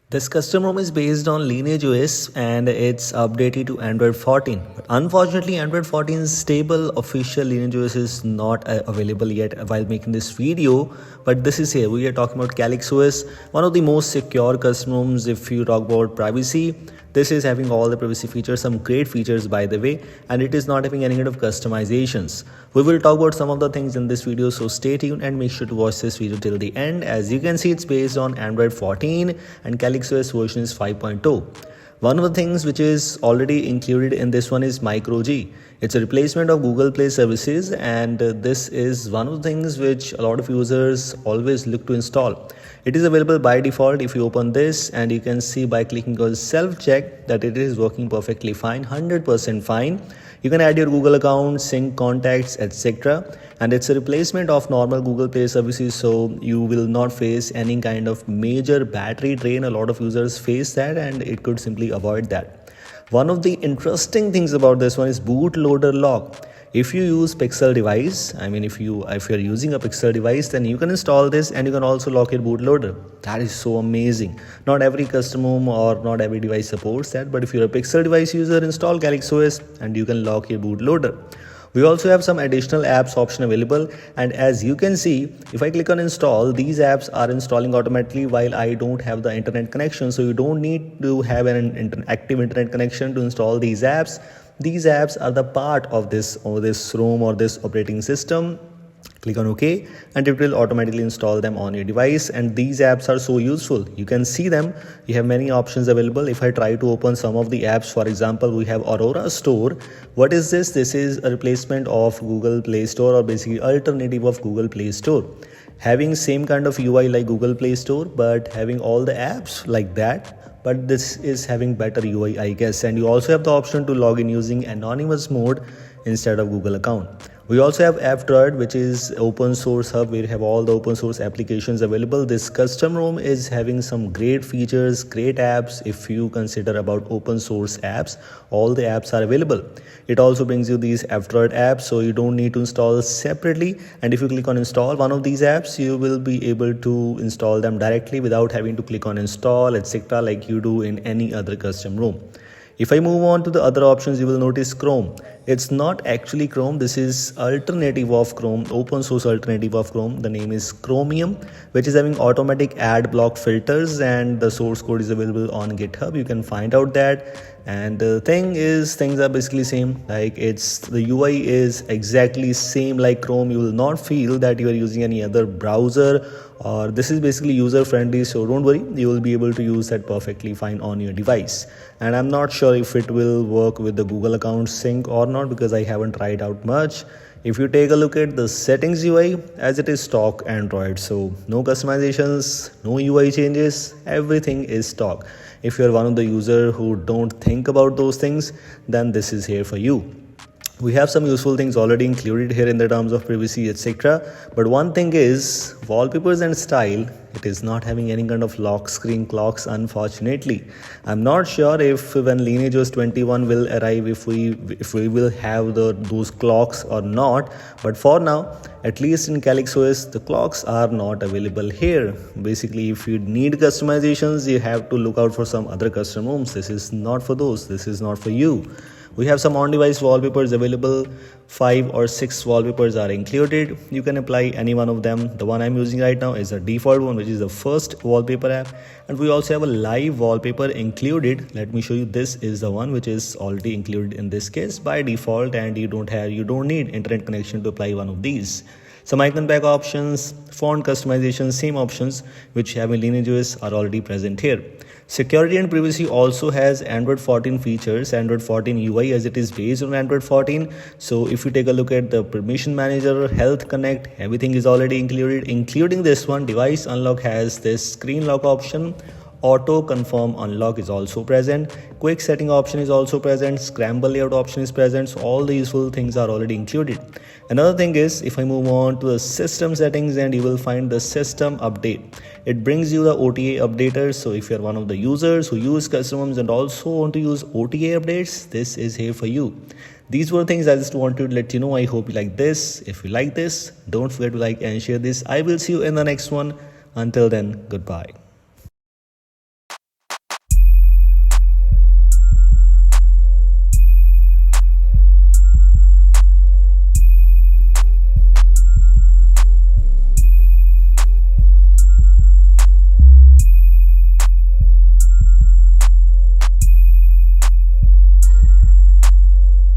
This custom ROM is based on CalyxOS and it's updated to Android 14. But unfortunately, Android 14's stable official CalyxOS is not available yet while making this video. But this is here. We are talking about CalyxOS, one of the most secure custom ROMs if you talk about privacy. This is having all the privacy features, some great features by the way, and it is not having any kind of customizations. We will talk about some of the things in this video, so stay tuned and make sure to watch this video till the end. As you can see, it's based on Android 14 and CalyxOS version is 5.0. One of the things which is already included in this one is Micro G. It's a replacement of Google Play services, and this is one of the things which a lot of users always look to install. It is available by default if you open this, and you can see by clicking on self check that it is working perfectly fine, 100% fine. You can add your Google account, sync contacts, etc. And it's a replacement of normal Google Play services, so you will not face any kind of major battery drain. A lot of users face that, and it could simply avoid that. One of the interesting things about this one is bootloader lock. If you use Pixel device, if you're using a Pixel device, then you can install this and you can also lock your bootloader. That is so amazing. Not every custom ROM or not every device supports that, but if you're a Pixel device user, install CalyxOS and you can lock your bootloader. We also have some additional apps option available, and as you can see, if I click on install, these apps are installing automatically while I don't have the internet connection. So you don't need to have an active internet connection to install these apps. These apps are the part of this ROM or this operating system. Click on OK and it will automatically install them on your device, and these apps are so useful. You can see them. You have many options available. If I try to open some of the apps, for example, we have Aurora Store. What is this? This is a replacement of Google Play Store, or basically alternative of Google Play Store. Having same kind of UI like Google Play Store, but having all the apps like that. But this is having better UI, I guess. And you also have the option to log in using anonymous mode instead of Google account. We also have AppDroid, which is open source hub where you have all the open source applications available. This custom ROM is having some great features, great apps. If you consider about open source apps, all the apps are available. It also brings you these AppDroid apps, so you don't need to install separately. And if you click on install one of these apps, you will be able to install them directly without having to click on install, etc. like you do in any other custom ROM. If I move on to the other options, you will notice Chrome. It's not actually Chrome. This is alternative of Chrome, open source alternative of Chrome. The name is Chromium, which is having automatic ad block filters, and the source code is available on GitHub. You can find out that. And the thing is, things are basically same. Like the UI is exactly same like Chrome. You will not feel that you are using any other browser, or this is basically user friendly, so don't worry, you will be able to use that perfectly fine on your device. And I'm not sure if it will work with the Google account sync or not, because I haven't tried out much. If you take a look at the settings UI, as it is stock Android, so no customizations, no UI changes, everything is stock. If you're one of the users who don't think about those things, then this is here for you. We have some useful things already included here in the terms of privacy, etc. But one thing is wallpapers and style. It is not having any kind of lock screen clocks, unfortunately. I'm not sure if when CalyxOS 21 will arrive, if we will have those clocks or not. But for now, at least in CalyxOS, the clocks are not available here. Basically, if you need customizations, you have to look out for some other custom ROMs. This is not for those. This is not for you. We have some on-device wallpapers available. 5 or 6 wallpapers are included. You can apply any one of them. The one I'm using right now is a default one, which is the first wallpaper app. And we also have a live wallpaper included. Let me show you. This is the one which is already included in this case by default, and you don't need internet connection to apply one of these. Some icon pack options, font customization, same options which have in CalyxOS are already present here. Security and privacy also has Android 14 features, Android 14 UI, as it is based on Android 14. So if you take a look at the permission manager, health connect, everything is already included, including this one. Device unlock has this screen lock option. Auto confirm unlock is also present. Quick setting option is also present. Scramble layout option is present. So all the useful things are already included. Another thing is, if I move on to the system settings, and you will find the system update. It brings you the OTA updaters. So if you're one of the users who use custom ROMs and also want to use OTA updates, this is here for you. These were things I just wanted to let you know. I hope you like this. If you like this, don't forget to like and share this. I will see you in the next one. Until then, goodbye.